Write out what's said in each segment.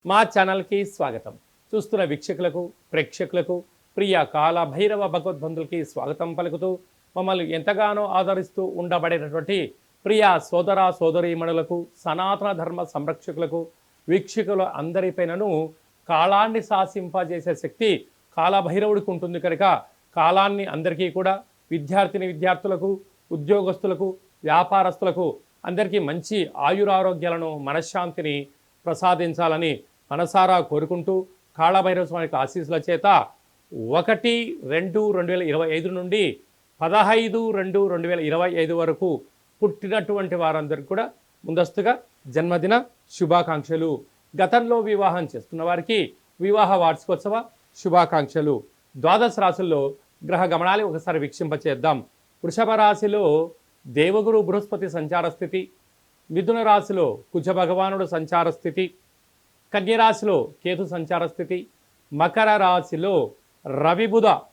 మా ఛానల్కి స్వాగతం. చూస్తున్న వీక్షకులకు ప్రేక్షకులకు ప్రియ కాల భైరవ భగవద్బంధులకి స్వాగతం పలుకుతూ మమ్మల్ని ఎంతగానో ఆదరిస్తూ ఉండబడేటటువంటి ప్రియ సోదర సోదరీమణులకు సనాతన ధర్మ సంరక్షకులకు వీక్షకుల అందరిపైనను కాలాన్ని శాసింపజేసే శక్తి కాలభైరవుడికి ఉంటుంది కనుక కాలాన్ని అందరికీ కూడా విద్యార్థులకు ఉద్యోగస్తులకు వ్యాపారస్తులకు అందరికీ మంచి ఆయురారోగ్యాలను మనశ్శాంతిని ప్రసాదించాలని మనసారా కోరుకుంటూ కాళభైరవ స్వామికి ఆశీస్సుల చేత 1-2-2025 నుండి 15-2-2025 వరకు పుట్టినటువంటి వారందరికీ కూడా ముందస్తుగా జన్మదిన శుభాకాంక్షలు. గతంలో వివాహం చేస్తున్న వారికి వివాహ వార్షికోత్సవ శుభాకాంక్షలు. ద్వాదశ రాశుల్లో గ్రహ గమనాలు ఒకసారి వీక్షింపచేద్దాం. వృషభ రాశిలో దేవగురు బృహస్పతి సంచార స్థితి, మిథున రాశిలో కుజ భగవానుడు సంచార స్థితి, కన్యరాశిలో కేతు సంచార స్థితి, మకర రాశిలో రవి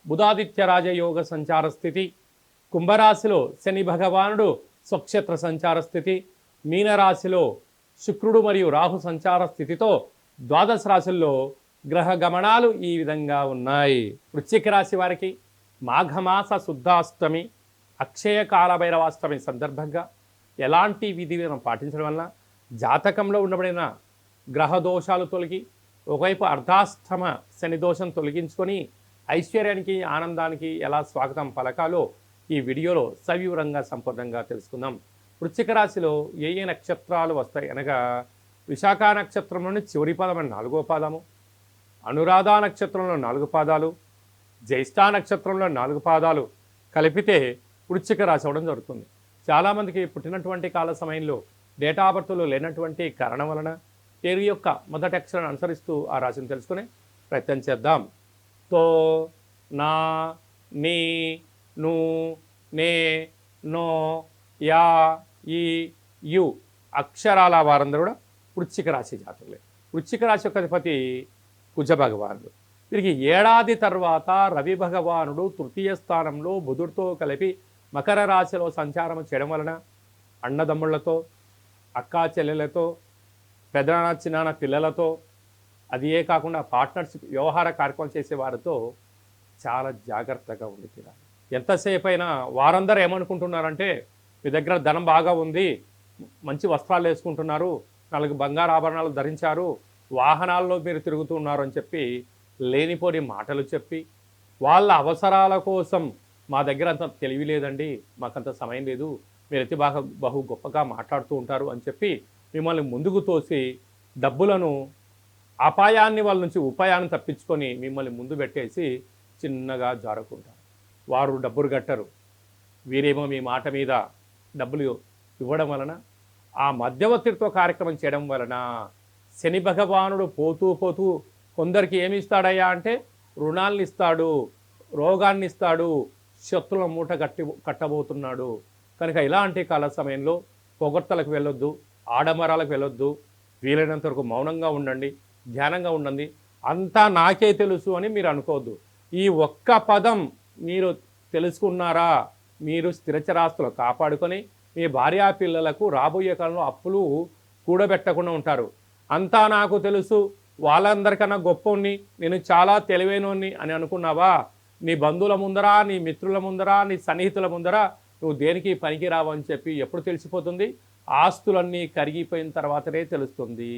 బుధాదిత్య రాజయోగ సంచార స్థితి, కుంభరాశిలో శని భగవానుడు స్వక్షేత్ర సంచార స్థితి, మీనరాశిలో శుక్రుడు మరియు రాహు సంచార స్థితితో ద్వాదశ రాశుల్లో గ్రహ గమనాలు ఈ విధంగా ఉన్నాయి. వృశ్చిక రాశి వారికి మాఘమాస శుద్ధాష్టమి అక్షయ కాలభైరవాష్టమి సందర్భంగా ఎలాంటి విధిని పాటించడం వలన జాతకంలో ఉండబడిన గ్రహ దోషాలు తొలగి ఒకవైపు అర్ధాష్టమ శని దోషం తొలగించుకొని ఐశ్వర్యానికి ఆనందానికి ఎలా స్వాగతం పలకాలో ఈ వీడియోలో సవివరంగా సంపూర్ణంగా తెలుసుకుందాం. వృశ్చిక రాశిలో ఏ ఏ నక్షత్రాలు వస్తాయి అనగా విశాఖ నక్షత్రంలోని చివరి పాదం 4వ పాదము, అనురాధ నక్షత్రంలో 4 పాదాలు, జ్యేష్ఠ నక్షత్రంలో 4 పాదాలు కలిపితే వృశ్చిక రాశి అవడం జరుగుతుంది. చాలామందికి పుట్టినటువంటి కాల సమయంలో డేటా ఆఫ్ బర్త్లో లేనటువంటి కారణం వలన పేరు యొక్క మొదటి అక్షరాన్ని అనుసరిస్తూ ఆ రాశిని తెలుసుకునే ప్రయత్నం చేద్దాం. తో, నా, నీ, ను, నే, నో, యా, ఈ, యు అక్షరాల వారందరూ కూడా వృశ్చిక రాశి జాతకులే. వృశ్చిక రాశి యొక్క అధిపతి కుజ భగవానుడు. వీరికి ఏడాది తర్వాత రవి భగవానుడు తృతీయ స్థానంలో బుధుడితో కలిపి మకర రాశిలో సంచారం చేయడం వలన అన్నదమ్ముళ్లతో, అక్కా చెల్లెలతో, పెదనాన్న చిన్నాన్న పిల్లలతో, అది ఏ కాకుండా పార్ట్నర్స్ వ్యవహార కార్యక్రమాలు చేసే వారితో చాలా జాగ్రత్తగా ఉండి తీరాలి. ఎంతసేపు అయినా వారందరూ ఏమనుకుంటున్నారంటే మీ దగ్గర ధనం బాగా ఉంది, మంచి వస్త్రాలు వేసుకుంటున్నారు, 4 బంగారు ఆభరణాలు ధరించారు, వాహనాల్లో మీరు తిరుగుతున్నారు అని చెప్పి లేనిపోని మాటలు చెప్పి వాళ్ళ అవసరాల కోసం మా దగ్గర అంత తెలివి లేదండి, మాకంత సమయం లేదు, మీరైతే బహు గొప్పగా మాట్లాడుతూ ఉంటారు అని చెప్పి మిమ్మల్ని ముందుకు తోసి డబ్బులను అపాయాన్ని వాళ్ళ నుంచి ఉపాయాన్ని తప్పించుకొని మిమ్మల్ని ముందు పెట్టేసి చిన్నగా జారుకుంటారు. వారు డబ్బులు కట్టరు, వీరేమో మీ మాట మీద డబ్బులు ఇవ్వడం వలన ఆ మధ్యవర్తిత్వ కార్యక్రమం చేయడం వలన శని భగవానుడు పోతూ కొందరికి ఏమి ఇస్తాడయ్యా అంటే రుణాలను ఇస్తాడు, రోగాన్ని ఇస్తాడు, శత్రుల మూట కట్టబోతున్నాడు. కనుక ఇలాంటి కాల సమయంలో పొగడ్తలకు వెళ్ళొద్దు, ఆడంబరాలకు వెళ్ళొద్దు, వీలైనంత వరకు మౌనంగా ఉండండి, ధ్యానంగా ఉండండి. అంతా నాకే తెలుసు అని మీరు అనుకోవద్దు. ఈ ఒక్క పదం మీరు తెలుసుకున్నారా, మీరు స్థిరచరాస్తులు కాపాడుకొని మీ భార్యా పిల్లలకు రాబోయే కాలంలో అప్పులు కూడబెట్టకుండా ఉంటారు. అంతా నాకు తెలుసు, వాళ్ళందరికన్నా గొప్పని, నేను చాలా తెలివైనోని అని అనుకున్నావా, నీ బంధువుల ముందరా, నీ మిత్రుల ముందరా, నీ సన్నిహితుల ముందరా నువ్వు దేనికి పనికి రావని చెప్పి ఎప్పుడు తెలిసిపోతుంది? ఆస్తులన్నీ కరిగిపోయిన తర్వాతనే తెలుస్తుంది.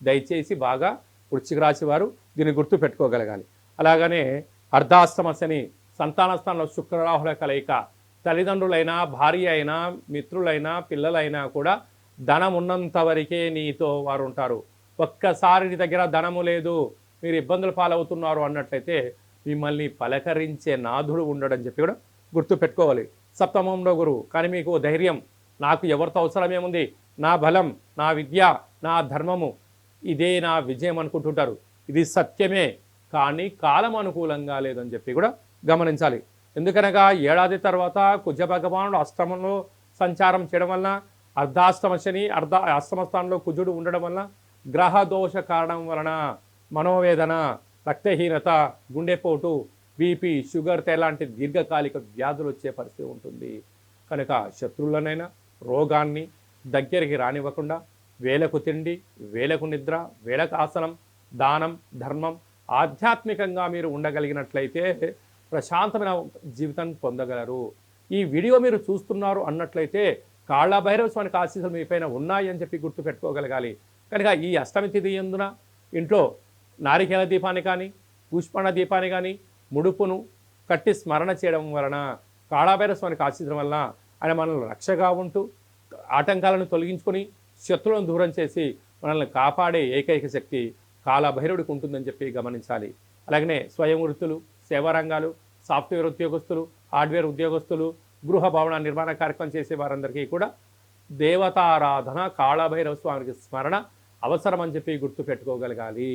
దయచేసి బాగా వృశ్చిక రాశి వారు దీన్ని గుర్తు పెట్టుకోగలగాలి. అలాగనే అర్ధాష్టమ శని, సంతాన స్థానంలో శుక్రరాహుల కలయిక, తల్లిదండ్రులైనా, భార్య అయినా, మిత్రులైనా, పిల్లలైనా కూడా ధనం ఉన్నంత వరకే నీతో వారు ఉంటారు. ఒక్కసారి నీ దగ్గర ధనము లేదు, మీరు ఇబ్బందులు పాలవుతున్నారు అన్నట్లయితే మిమ్మల్ని పలకరించే నాథుడు ఉండడం చెప్పి కూడా గుర్తు పెట్టుకోవాలి. సప్తమంలో గురువు, కానీ మీకు ధైర్యం, నాకు ఎవరితో అవసరమేముంది, నా బలం, నా విద్య, నా ధర్మము, ఇదే నా విజయం అనుకుంటుంటారు. ఇది సత్యమే, కానీ కాలం అనుకూలంగా లేదని చెప్పి కూడా గమనించాలి. ఎందుకనగా ఏడాది తర్వాత కుజ భగవానుడు అష్టమంలో సంచారం చేయడం వలన, అర్ధాష్టమ శని అష్టమ స్థానంలో కుజుడు ఉండడం వలన గ్రహ దోష కారణం వలన మనోవేదన, రక్తహీనత, గుండెపోటు, బీపీ, షుగర్ లాంటి దీర్ఘకాలిక వ్యాధులు వచ్చే పరిస్థితి ఉంటుంది. కనుక శత్రువులనైనా రోగాన్ని దగ్గరికి రానివ్వకుండా వేలకు తిండి, వేలకు నిద్ర, వేలకు ఆసనం, దానం, ధర్మం, ఆధ్యాత్మికంగా మీరు ఉండగలిగినట్లయితే ప్రశాంతమైన జీవితాన్ని పొందగలరు. ఈ వీడియో మీరు చూస్తున్నారు అన్నట్లయితే కాళభైరవ స్వామికి ఆశీస్సులు మీ పైన ఉన్నాయి అని చెప్పి గుర్తుపెట్టుకోగలగాలి. కనుక ఈ అష్టమి తిథి యందున ఇంట్లో నారికేల దీపాన్ని కానీ, పుష్పణ దీపాన్ని కానీ, ముడుపును కట్టి స్మరణ చేయడం వలన కాళభైరవ స్వామికి ఆశీస్సుల వలన ఆయన మనల్ని రక్షగా ఉంటూ ఆటంకాలను తొలగించుకొని శత్రువులను దూరం చేసి మనల్ని కాపాడే ఏకైక శక్తి కాళభైరవుడికి ఉంటుందని చెప్పి గమనించాలి. అలాగనే స్వయం వృత్తులు, సేవా రంగాలు, సాఫ్ట్వేర్ ఉద్యోగస్తులు, హార్డ్వేర్ ఉద్యోగస్తులు, గృహ భవన నిర్మాణ కార్యక్రమం చేసే వారందరికీ కూడా దేవతారాధన, కాళభైరవ స్వామికి స్మరణ అవసరం అని చెప్పి గుర్తుపెట్టుకోగలగాలి.